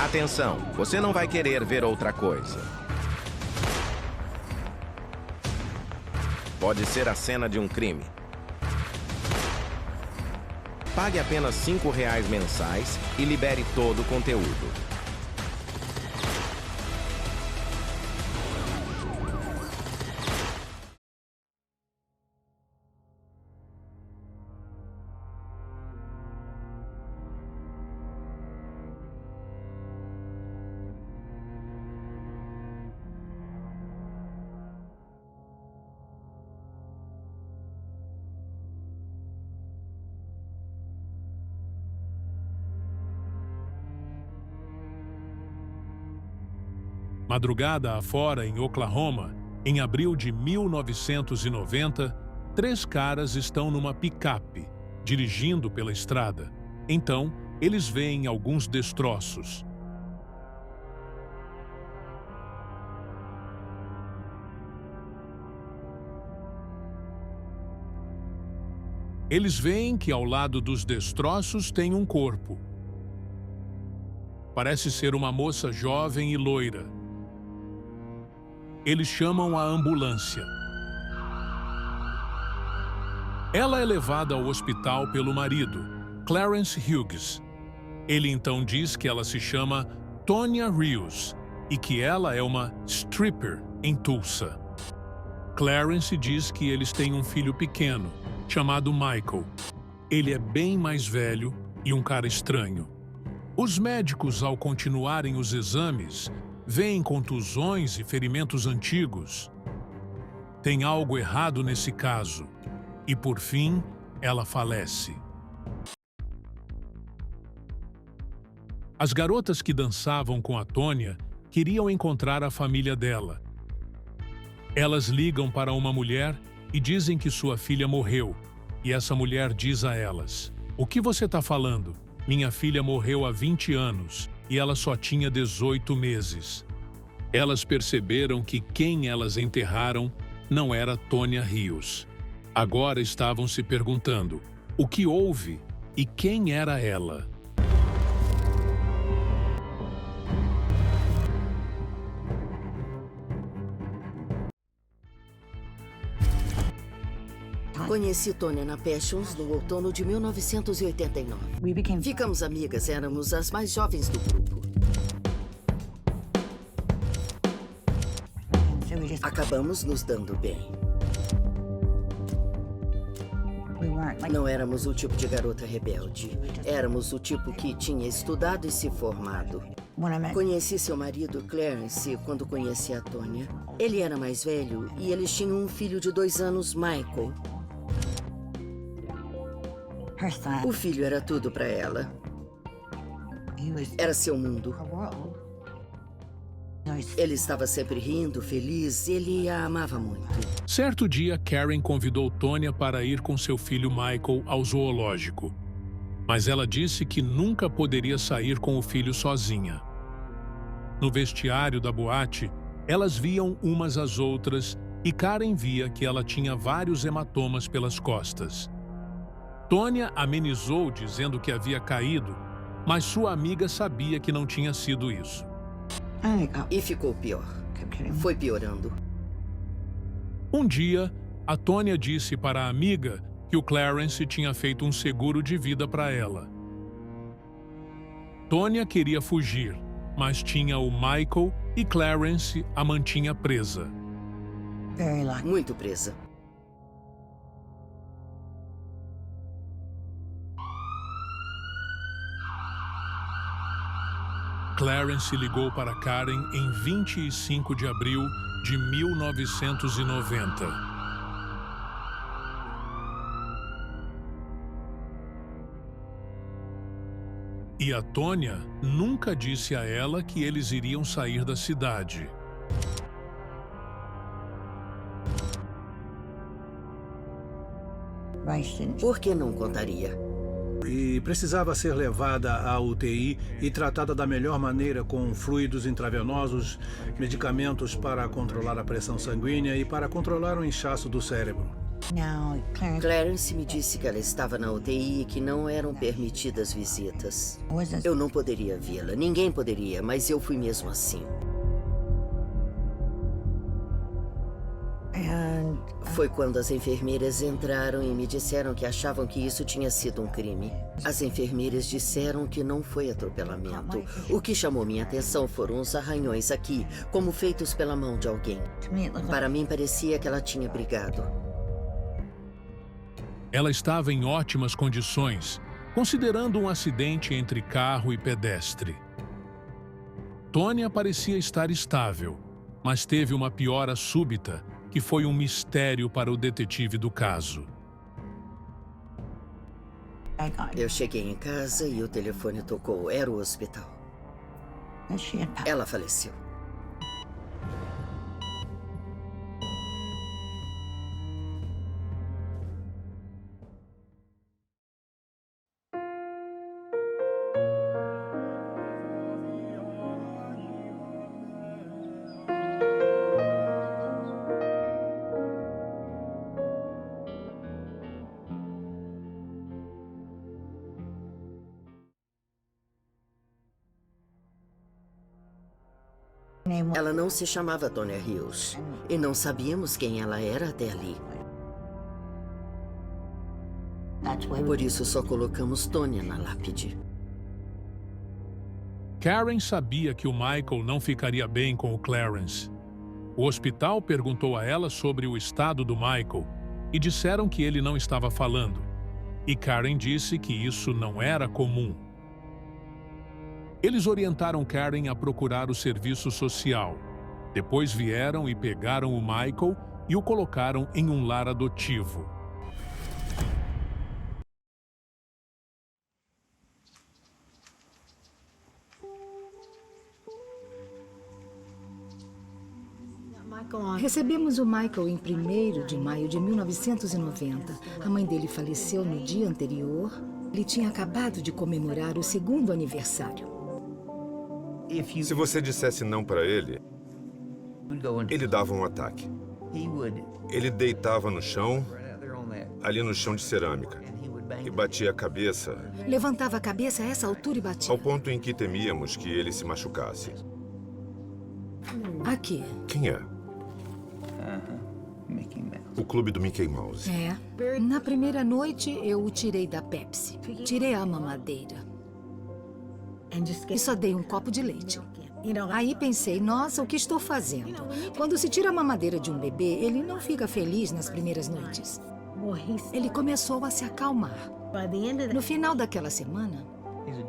Atenção, você não vai querer ver outra coisa. Pode ser a cena de um crime. Pague apenas R$ 5 mensais e libere todo o conteúdo. Madrugada afora em Oklahoma, em abril de 1990, 3 caras estão numa picape, dirigindo pela estrada. Então, eles veem alguns destroços. Eles veem que ao lado dos destroços tem um corpo. Parece ser uma moça jovem e loira. Eles chamam a ambulância. Ela é levada ao hospital pelo marido, Clarence Hughes. Ele então diz que ela se chama Tonya Rios e que ela é uma stripper em Tulsa. Clarence diz que eles têm um filho pequeno, chamado Michael. Ele é bem mais velho e um cara estranho. Os médicos, ao continuarem os exames, veem contusões e ferimentos antigos. Tem algo errado nesse caso. E, por fim, ela falece. As garotas que dançavam com a Tonya queriam encontrar a família dela. Elas ligam para uma mulher e dizem que sua filha morreu. E essa mulher diz a elas: "O que você está falando? Minha filha morreu há 20 anos e ela só tinha 18 meses. Elas perceberam que quem elas enterraram não era Tonya Rios. Agora estavam se perguntando o que houve e quem era ela. Conheci Tonya na Passions no outono de 1989. Ficamos amigas, éramos as mais jovens do grupo. Acabamos nos dando bem. Não éramos o tipo de garota rebelde. Éramos o tipo que tinha estudado e se formado. Conheci seu marido, Clarence, quando conheci a Tonya. Ele era mais velho e eles tinham um filho de 2 anos, Michael. O filho era tudo para ela. Era seu mundo. Ele estava sempre rindo, feliz, ele a amava muito. Certo dia, Karen convidou Tonya para ir com seu filho Michael ao zoológico. Mas ela disse que nunca poderia sair com o filho sozinha. No vestiário da boate, elas viam umas às outras e Karen via que ela tinha vários hematomas pelas costas. Tonya amenizou dizendo que havia caído, mas sua amiga sabia que não tinha sido isso. E ficou pior. Foi piorando. Um dia, a Tonya disse para a amiga que o Clarence tinha feito um seguro de vida para ela. Tonya queria fugir, mas tinha o Michael e Clarence a mantinha presa. Muito presa. Clarence ligou para Karen em 25 de abril de 1990. E a Tonya nunca disse a ela que eles iriam sair da cidade. Por que não contaria? E precisava ser levada à UTI e tratada da melhor maneira com fluidos intravenosos, medicamentos para controlar a pressão sanguínea e para controlar o inchaço do cérebro. Clarence me disse que ela estava na UTI e que não eram permitidas visitas. Eu não poderia vê-la, ninguém poderia, mas eu fui mesmo assim. Foi quando as enfermeiras entraram e me disseram que achavam que isso tinha sido um crime. As enfermeiras disseram que não foi atropelamento. O que chamou minha atenção foram os arranhões aqui, como feitos pela mão de alguém. Para mim, parecia que ela tinha brigado. Ela estava em ótimas condições, considerando um acidente entre carro e pedestre. Tonya parecia estar estável, mas teve uma piora súbita, que foi um mistério para o detetive do caso. Eu cheguei em casa e o telefone tocou. Era o hospital. Ela faleceu. Ela não se chamava Tonya Rios. E não sabíamos quem ela era até ali. Por isso só colocamos Tonya na lápide. Karen sabia que o Michael não ficaria bem com o Clarence. O hospital perguntou a ela sobre o estado do Michael e disseram que ele não estava falando. E Karen disse que isso não era comum. Eles orientaram Karen a procurar o serviço social. Depois vieram e pegaram o Michael e o colocaram em um lar adotivo. Recebemos o Michael em 1º de maio de 1990. A mãe dele faleceu no dia anterior. Ele tinha acabado de comemorar o 2º aniversário. Se você dissesse não para ele, ele dava um ataque. Ele deitava no chão, ali no chão de cerâmica, e batia a cabeça. Levantava a cabeça a essa altura e batia. Ao ponto em que temíamos que ele se machucasse. Aqui. Quem é? O clube do Mickey Mouse. É. Na primeira noite, eu o tirei da Pepsi. Tirei a mamadeira. E só dei um copo de leite. Aí pensei, nossa, o que estou fazendo? Quando se tira a mamadeira de um bebê, ele não fica feliz nas primeiras noites. Ele começou a se acalmar. No final daquela semana...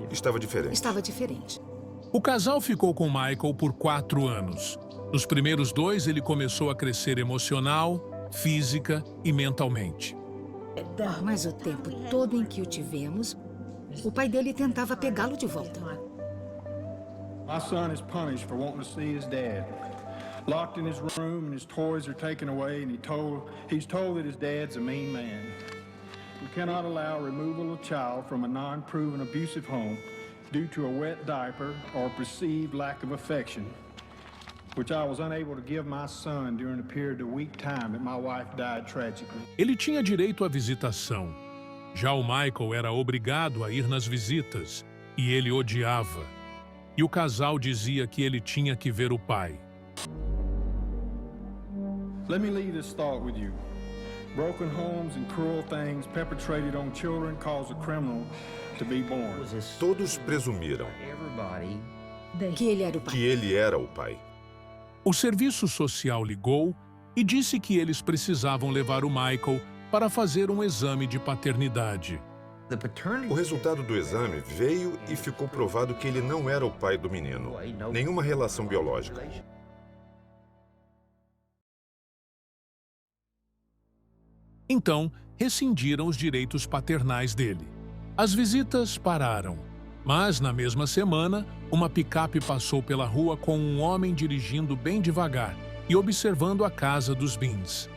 Estava diferente. Estava diferente. O casal ficou com Michael por 4 anos. Nos primeiros 2, ele começou a crescer emocional, física e mentalmente. Mas o tempo todo em que o tivemos, o pai dele tentava pegá-lo de volta. My son is punished for wanting to see his dad. Locked in his room and his toys are taken away and he's told that his dad's a mean man. We cannot allow removal of child from a non-proven abusive home due to a wet diaper or perceived lack of affection, which I was unable to give my son during the period of weak time that my wife died tragically. Ele tinha direito à visitação. Já o Michael era obrigado a ir nas visitas e ele odiava. E o casal dizia que ele tinha que ver o pai. Let me leave this thought with you. Broken homes and cruel things perpetrated on children cause a criminal to be born. Todos presumiram Que ele era o pai. que ele era o pai. O serviço social ligou e disse que eles precisavam levar o Michael para fazer um exame de paternidade. O resultado do exame veio e ficou provado que ele não era o pai do menino. Nenhuma relação biológica. Então, rescindiram os direitos paternais dele. As visitas pararam, mas na mesma semana, uma picape passou pela rua com um homem dirigindo bem devagar e observando a casa dos Beans.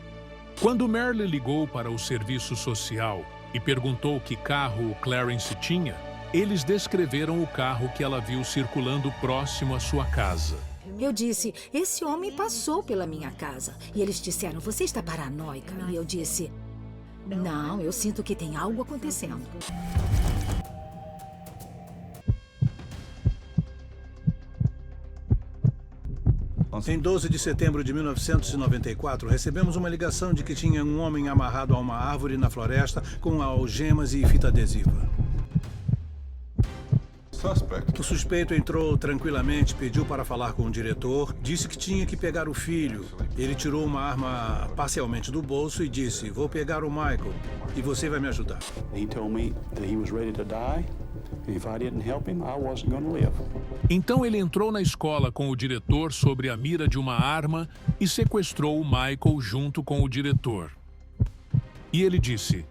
Quando Merle ligou para o serviço social e perguntou que carro o Clarence tinha, eles descreveram o carro que ela viu circulando próximo à sua casa. Eu disse, esse homem passou pela minha casa. E eles disseram, você está paranoica. E eu disse, não, eu sinto que tem algo acontecendo. Em 12 de setembro de 1994, recebemos uma ligação de que tinha um homem amarrado a uma árvore na floresta com algemas e fita adesiva. O suspeito entrou tranquilamente, pediu para falar com o diretor, disse que tinha que pegar o filho. Ele tirou uma arma parcialmente do bolso e disse, vou pegar o Michael e você vai me ajudar. Então ele entrou na escola com o diretor sobre a mira de uma arma e sequestrou o Michael junto com o diretor. E ele disse,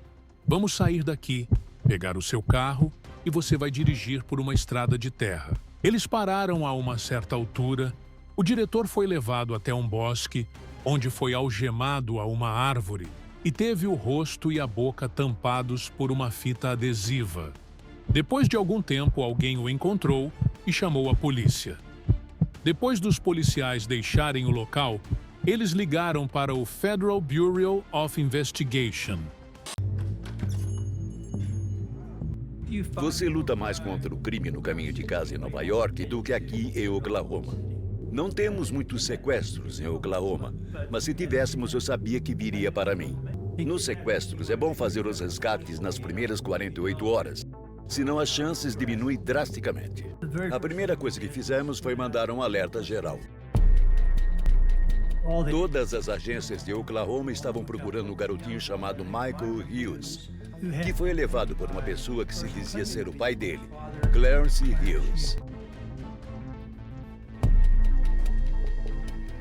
vamos sair daqui, pegar o seu carro e você vai dirigir por uma estrada de terra. Eles pararam a uma certa altura. O diretor foi levado até um bosque, onde foi algemado a uma árvore e teve o rosto e a boca tampados por uma fita adesiva. Depois de algum tempo, alguém o encontrou e chamou a polícia. Depois dos policiais deixarem o local, eles ligaram para o Federal Bureau of Investigation. Você luta mais contra o crime no caminho de casa em Nova York do que aqui em Oklahoma. Não temos muitos sequestros em Oklahoma, mas se tivéssemos, eu sabia que viria para mim. Nos sequestros, é bom fazer os resgates nas primeiras 48 horas, senão as chances diminuem drasticamente. A primeira coisa que fizemos foi mandar um alerta geral. Todas as agências de Oklahoma estavam procurando um garotinho chamado Michael Hughes, que foi levado por uma pessoa que se dizia ser o pai dele, Clarence Hughes.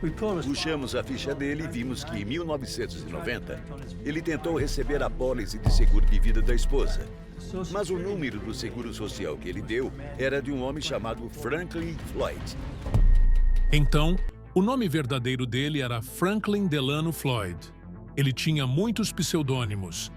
Puxamos a ficha dele e vimos que em 1990 ele tentou receber a apólice de seguro de vida da esposa. Mas o número do seguro social que ele deu era de um homem chamado Franklin Floyd. Então, o nome verdadeiro dele era Franklin Delano Floyd. Ele tinha muitos pseudônimos: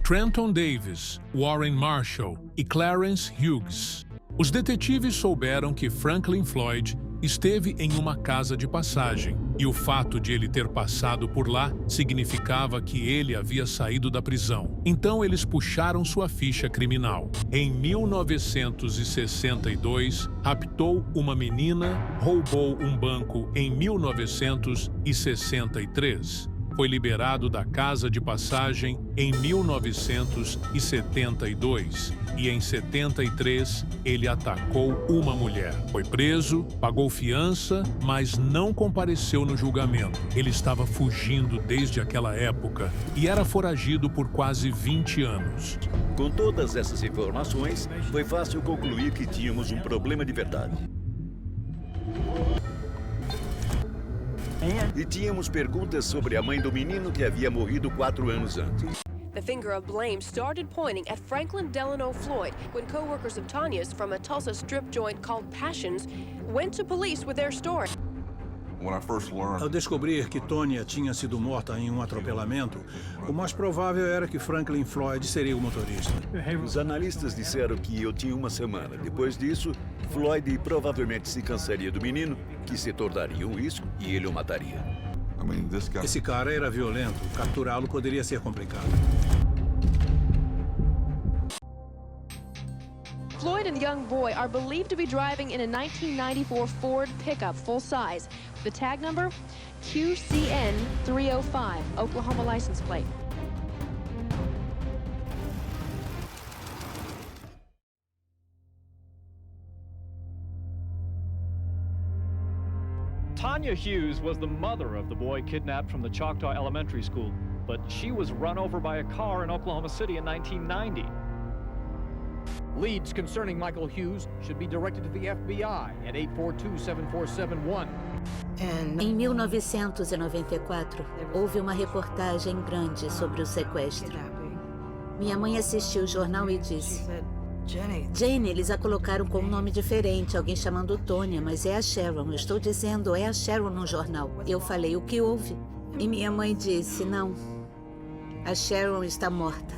Trenton Davis, Warren Marshall e Clarence Hughes. Os detetives souberam que Franklin Floyd esteve em uma casa de passagem, e o fato de ele ter passado por lá significava que ele havia saído da prisão. Então eles puxaram sua ficha criminal. Em 1962, raptou uma menina, roubou um banco em 1963. Foi liberado da casa de passagem em 1972 e em 73 ele atacou uma mulher. Foi preso, pagou fiança, mas não compareceu no julgamento. Ele estava fugindo desde aquela época e era foragido por quase 20 anos. Com todas essas informações, foi fácil concluir que tínhamos um problema de verdade. E tínhamos perguntas sobre a mãe do menino que havia morrido 4 anos antes. The finger of blame started pointing at Franklin Delano Floyd when co-workers of Tanya's from a Tulsa strip joint called Passions went to police with their story. Ao descobrir que Tonya tinha sido morta em um atropelamento, o mais provável era que Franklin Floyd seria o motorista. Os analistas disseram que eu tinha uma semana. Depois disso, Floyd provavelmente se cansaria do menino, que se tornaria um risco e ele o mataria. Esse cara era violento. Capturá-lo poderia ser complicado. Floyd and the young boy are believed to be driving in a 1994 Ford pickup full-size. The tag number, QCN 305, Oklahoma license plate. Tonya Hughes was the mother of the boy kidnapped from the Choctaw Elementary School, but she was run over by a car in Oklahoma City in 1990. Leads concerning Michael Hughes should be directed to the FBI at 842-7471. Em 1994, houve uma reportagem grande sobre o sequestro. Minha mãe assistiu o jornal e disse: Jane, eles a colocaram com um nome diferente, alguém chamando Tonya, mas é a Sharon. Eu estou dizendo, é a Sharon no jornal. Eu falei, o que houve? E minha mãe disse, não, a Sharon está morta.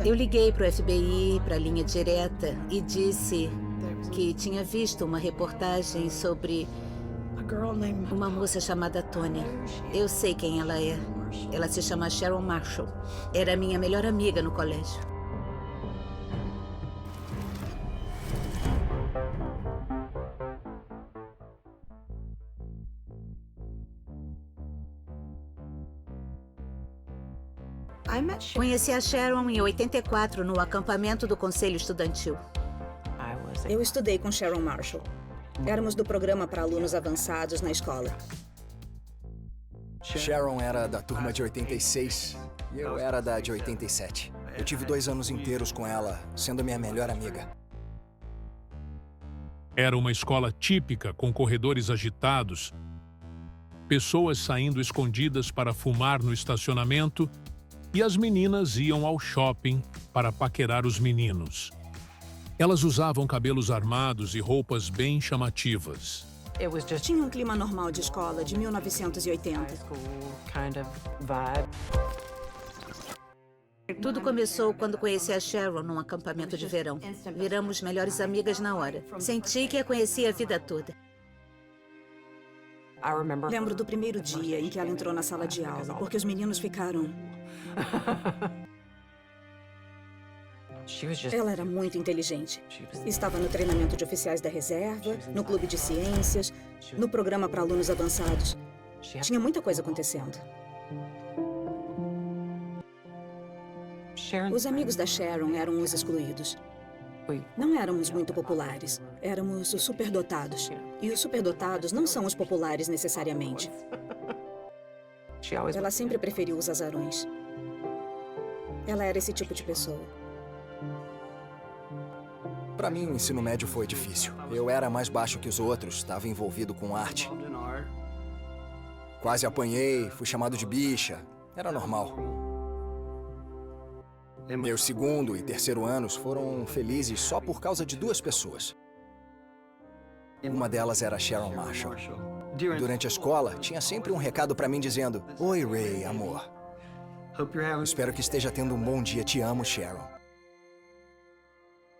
Eu liguei para o FBI, para a linha direta, e disse, que tinha visto uma reportagem sobre uma moça chamada Tonya. Eu sei quem ela é. Ela se chama Sharon Marshall. Era minha melhor amiga no colégio. Conheci a Sharon em 84 no acampamento do Conselho Estudantil. Eu estudei com Sharon Marshall. Éramos do programa para alunos avançados na escola. Sharon era da turma de 86 e eu era da de 87. Eu tive 2 anos inteiros com ela, sendo minha melhor amiga. Era uma escola típica, com corredores agitados, pessoas saindo escondidas para fumar no estacionamento e as meninas iam ao shopping para paquerar os meninos. Elas usavam cabelos armados e roupas bem chamativas. Tinha um clima normal de escola de 1980. Tudo começou quando conheci a Sharon num acampamento de verão. Viramos melhores amigas na hora. Senti que a conhecia a vida toda. Lembro do primeiro dia em que ela entrou na sala de aula, porque os meninos ficaram... Ela era muito inteligente. Estava no treinamento de oficiais da reserva, no clube de ciências, no programa para alunos avançados. Tinha muita coisa acontecendo. Os amigos da Sharon eram os excluídos. Não éramos muito populares. Éramos os superdotados. E os superdotados não são os populares necessariamente. Ela sempre preferiu os azarões. Ela era esse tipo de pessoa. Para mim, o ensino médio foi difícil. Eu era mais baixo que os outros, estava envolvido com arte. Quase apanhei, fui chamado de bicha. Era normal. Meus segundo e terceiro anos foram felizes só por causa de 2 pessoas. Uma delas era Sharon Marshall. Durante a escola, tinha sempre um recado para mim dizendo: "Oi, Ray, amor. Espero que esteja tendo um bom dia. Te amo, Sharon."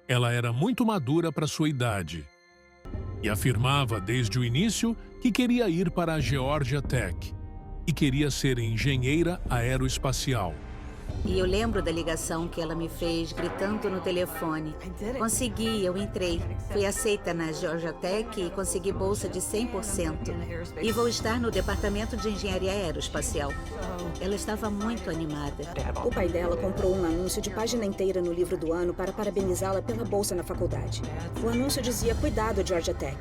Ela era muito madura para sua idade e afirmava desde o início que queria ir para a Georgia Tech e queria ser engenheira aeroespacial. E eu lembro da ligação que ela me fez gritando no telefone. Consegui, eu entrei. Fui aceita na Georgia Tech e consegui bolsa de 100%. E vou estar no departamento de engenharia aeroespacial. Ela estava muito animada. O pai dela comprou um anúncio de página inteira no livro do ano para parabenizá-la pela bolsa na faculdade. O anúncio dizia: "Cuidado, Georgia Tech.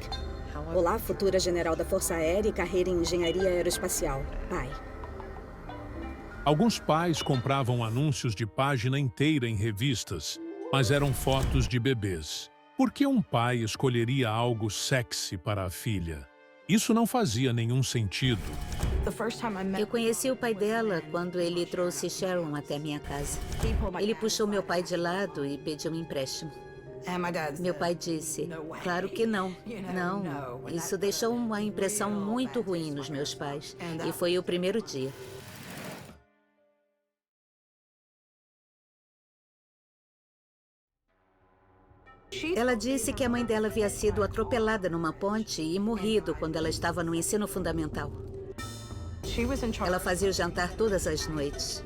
Olá, futura general da Força Aérea e carreira em engenharia aeroespacial. Pai." Alguns pais compravam anúncios de página inteira em revistas, mas eram fotos de bebês. Por que um pai escolheria algo sexy para a filha? Isso não fazia nenhum sentido. Eu conheci o pai dela quando ele trouxe Sharon até minha casa. Ele puxou meu pai de lado e pediu um empréstimo. Meu pai disse: "Claro que não. Não." Isso deixou uma impressão muito ruim nos meus pais. E foi o primeiro dia. Ela disse que a mãe dela havia sido atropelada numa ponte e morrido quando ela estava no ensino fundamental. Ela fazia o jantar todas as noites.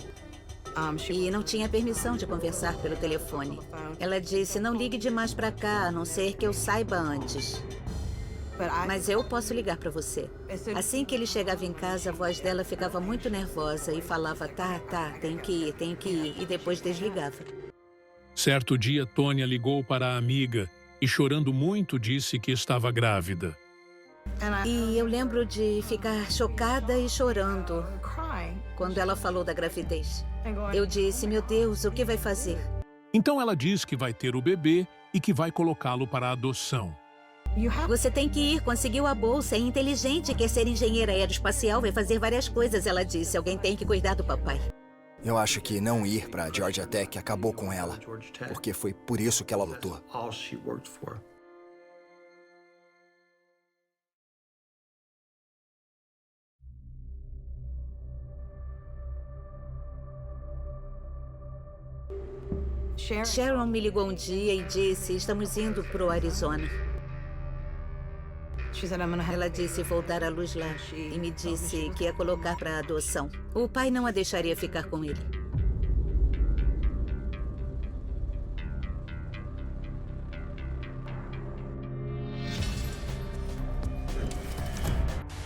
E não tinha permissão de conversar pelo telefone. Ela disse: "Não ligue demais para cá, a não ser que eu saiba antes. Mas eu posso ligar para você." Assim que ele chegava em casa, a voz dela ficava muito nervosa e falava: tá, tenho que ir, e depois desligava. Certo dia, Tonya ligou para a amiga e, chorando muito, disse que estava grávida. E eu lembro de ficar chocada e chorando quando ela falou da gravidez. Eu disse: "Meu Deus, o que vai fazer?" Então ela diz que vai ter o bebê e que vai colocá-lo para adoção. Você tem que ir, conseguiu a bolsa, é inteligente, quer ser engenheira aeroespacial, vai fazer várias coisas, ela disse. Alguém tem que cuidar do papai. Eu acho que não ir para a Georgia Tech acabou com ela, porque foi por isso que ela lutou. Sharon me ligou um dia e disse, estamos indo pro Arizona. Ela disse vou dar à luz lá e me disse que ia colocar para adoção. O pai não a deixaria ficar com ele.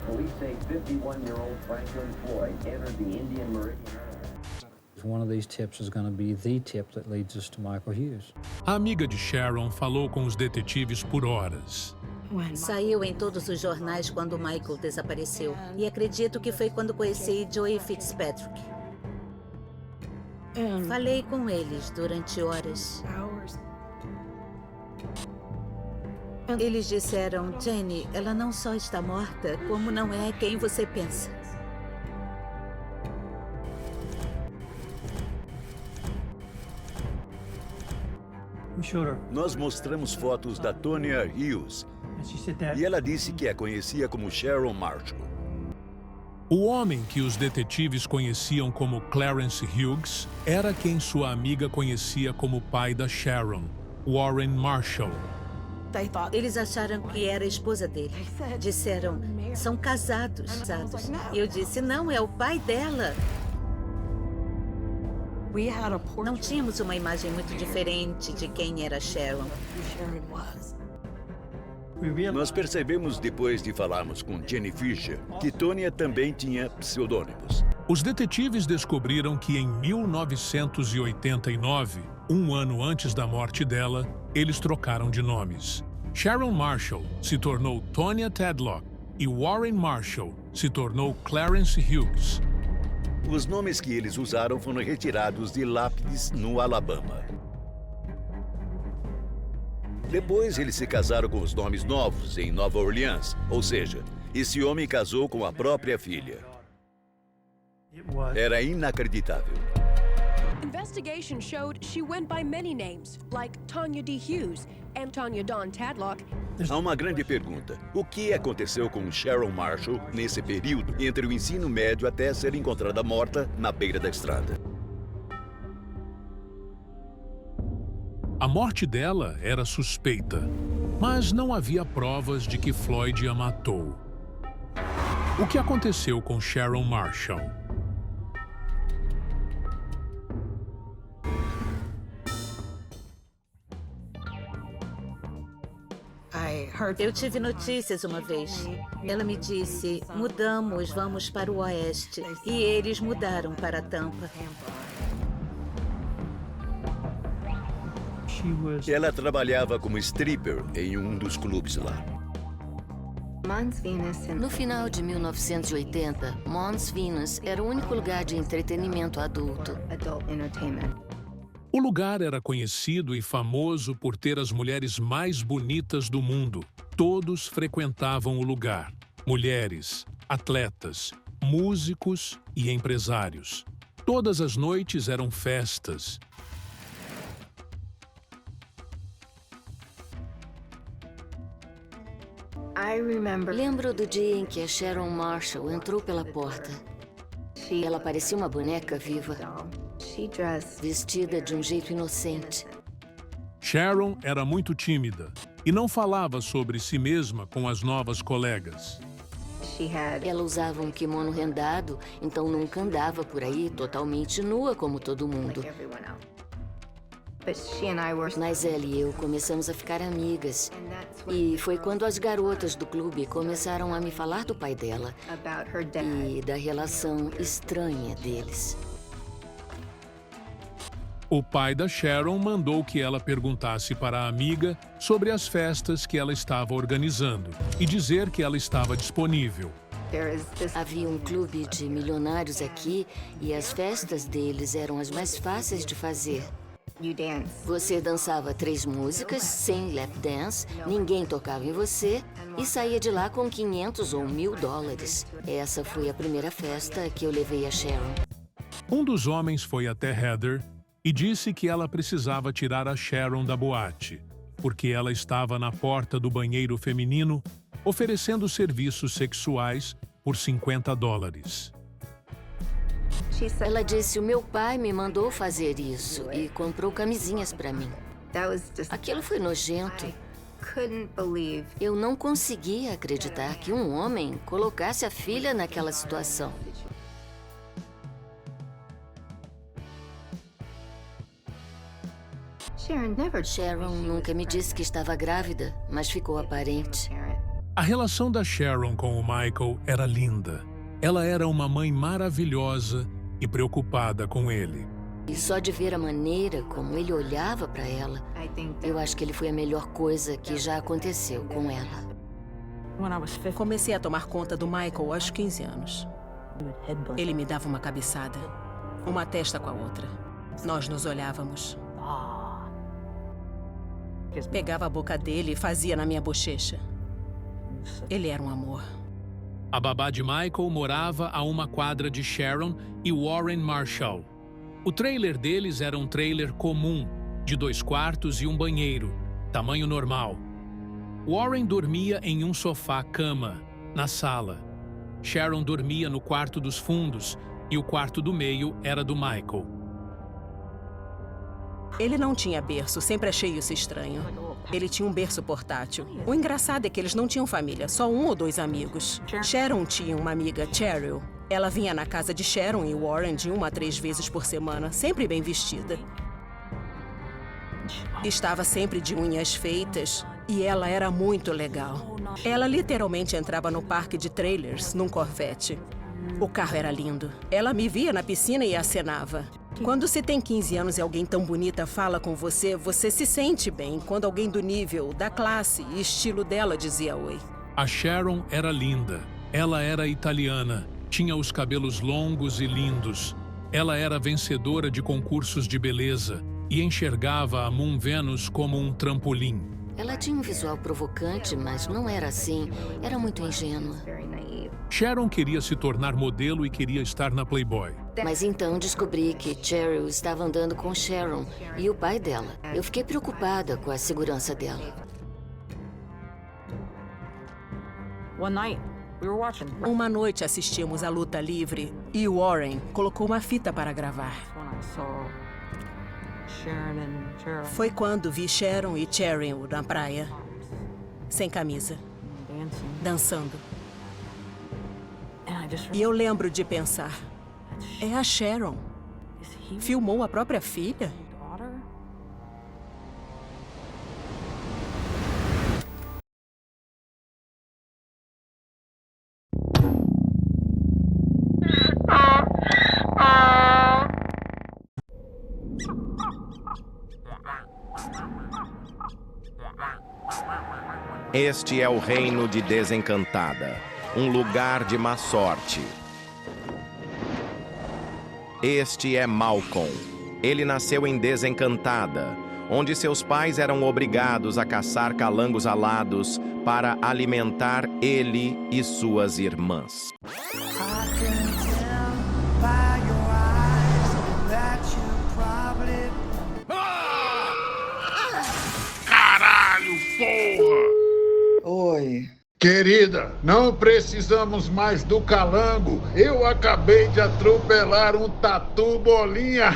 Police say 51-year-old Franklin Floyd entered the Indian Meridian. One of these tips is going to be the tip that leads us to Michael Hughes. A amiga de Sharon falou com os detetives por horas. Saiu em todos os jornais quando Michael desapareceu. E acredito que foi quando conheci Joey Fitzpatrick. Falei com eles durante horas. Eles disseram, Jenny, ela não só está morta, como não é quem você pensa. Nós mostramos fotos da Tonya Hughes e ela disse que a conhecia como Sharon Marshall. O homem que os detetives conheciam como Clarence Hughes era quem sua amiga conhecia como pai da Sharon, Warren Marshall. Eles acharam que era a esposa dele. Disseram, são casados. E eu disse, não, é o pai dela. Não tínhamos uma imagem muito diferente de quem era Sharon. Nós percebemos depois de falarmos com Jenny Fisher que Tonya também tinha pseudônimos. Os detetives descobriram que em 1989, um ano antes da morte dela, eles trocaram de nomes. Sharon Marshall se tornou Tonya Tedlock e Warren Marshall se tornou Clarence Hughes. Os nomes que eles usaram foram retirados de lápides no Alabama. Depois, eles se casaram com os nomes novos em Nova Orleans, ou seja, esse homem casou com a própria filha. Era inacreditável. Investigation showed she went by many names, like Tonya D. Hughes and Tonya Dawn Tadlock. Há uma grande pergunta. O que aconteceu com Sharon Marshall nesse período entre o ensino médio até ser encontrada morta na beira da estrada? A morte dela era suspeita, mas não havia provas de que Floyd a matou. O que aconteceu com Sharon Marshall? Eu tive notícias uma vez. Ela me disse, mudamos, vamos para o oeste. E eles mudaram para Tampa. Ela trabalhava como stripper em um dos clubes lá. No final de 1980, Mons Venus era o único lugar de entretenimento adulto. O lugar era conhecido e famoso por ter as mulheres mais bonitas do mundo. Todos frequentavam o lugar. Mulheres, atletas, músicos e empresários. Todas as noites eram festas. Lembro do dia em que a Sharon Marshall entrou pela porta. Ela parecia uma boneca viva, vestida de um jeito inocente. Sharon era muito tímida e não falava sobre si mesma com as novas colegas. Ela usava um kimono rendado, então nunca andava por aí totalmente nua como todo mundo. Mas ela e eu começamos a ficar amigas. E foi quando as garotas do clube começaram a me falar do pai dela e da relação estranha deles. O pai da Sharon mandou que ela perguntasse para a amiga sobre as festas que ela estava organizando e dizer que ela estava disponível. Havia um clube de milionários aqui e as festas deles eram as mais fáceis de fazer. Você dançava 3 músicas, sem lap dance, ninguém tocava em você e saía de lá com 500 ou $1.000. Essa foi a primeira festa que eu levei a Sharon. Um dos homens foi até Heather e disse que ela precisava tirar a Sharon da boate, porque ela estava na porta do banheiro feminino oferecendo serviços sexuais por $50. Ela disse, o meu pai me mandou fazer isso e comprou camisinhas para mim. Aquilo foi nojento. Eu não conseguia acreditar que um homem colocasse a filha naquela situação. Sharon nunca me disse que estava grávida, mas ficou aparente. A relação da Sharon com o Michael era linda. Ela era uma mãe maravilhosa e preocupada com ele. E só de ver a maneira como ele olhava para ela, eu acho que ele foi a melhor coisa que já aconteceu com ela. Comecei a tomar conta do Michael aos 15 anos. Ele me dava uma cabeçada, uma testa com a outra. Nós nos olhávamos. Pegava a boca dele e fazia na minha bochecha. Ele era um amor. A babá de Michael morava a uma quadra de Sharon e Warren Marshall. O trailer deles era um trailer comum, de 2 quartos e um banheiro, tamanho normal. Warren dormia em um sofá-cama, na sala. Sharon dormia no quarto dos fundos e o quarto do meio era do Michael. Ele não tinha berço, sempre achei isso estranho. Ele tinha um berço portátil. O engraçado é que eles não tinham família, só 1 ou 2 amigos. Sharon tinha uma amiga, Cheryl. Ela vinha na casa de Sharon e Warren de 1 a 3 vezes por semana, sempre bem vestida. Estava sempre de unhas feitas e ela era muito legal. Ela literalmente entrava no parque de trailers, num Corvette. O carro era lindo. Ela me via na piscina e acenava. Quando se tem 15 anos e alguém tão bonita fala com você, você se sente bem. Quando alguém do nível, da classe e estilo dela dizia oi. A Sharon era linda. Ela era italiana. Tinha os cabelos longos e lindos. Ela era vencedora de concursos de beleza e enxergava a Moon Venus como um trampolim. Ela tinha um visual provocante, mas não era assim. Era muito ingênua. Sharon queria se tornar modelo e queria estar na Playboy. Mas então descobri que Cheryl estava andando com Sharon e o pai dela. Eu fiquei preocupada com a segurança dela. Uma noite assistimos à luta livre e Warren colocou uma fita para gravar. Foi quando vi Sharon e Cheryl na praia, sem camisa, dançando. E eu lembro de pensar, é a Sharon. Filmou a própria filha? Este é o reino de Desencantada, um lugar de má sorte. Este é Malcolm. Ele nasceu em Desencantada, onde seus pais eram obrigados a caçar calangos alados para alimentar ele e suas irmãs. Caralho, porra! Oi. Querida, não precisamos mais do calango. Eu acabei de atropelar um tatu bolinha.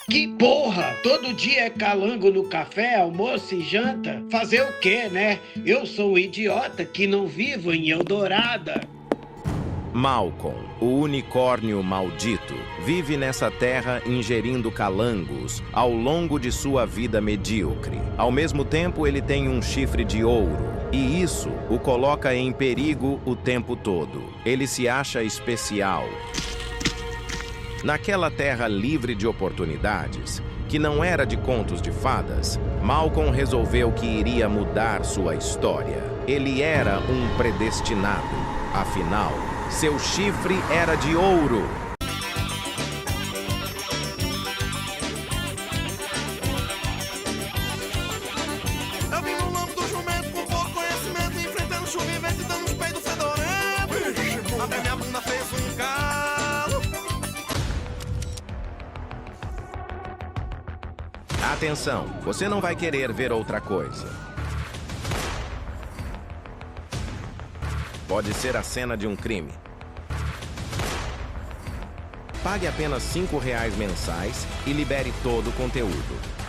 Que porra! Todo dia é calango no café, almoço e janta? Fazer o quê, né? Eu sou um idiota que não vivo em Eldorada. Malcolm, o unicórnio maldito, vive nessa terra ingerindo calangos ao longo de sua vida medíocre. Ao mesmo tempo, ele tem um chifre de ouro, e isso o coloca em perigo o tempo todo. Ele se acha especial. Naquela terra livre de oportunidades, que não era de contos de fadas, Malcolm resolveu que iria mudar sua história. Ele era um predestinado, afinal, seu chifre era de ouro. Eu vim no lombo do jumento com pouco conhecimento, enfrentando chuva e vento e dando uns peidos fedorentos. Até minha bunda fez um calo. Atenção, você não vai querer ver outra coisa. Pode ser a cena de um crime. Pague apenas R$ 5 mensais e libere todo o conteúdo.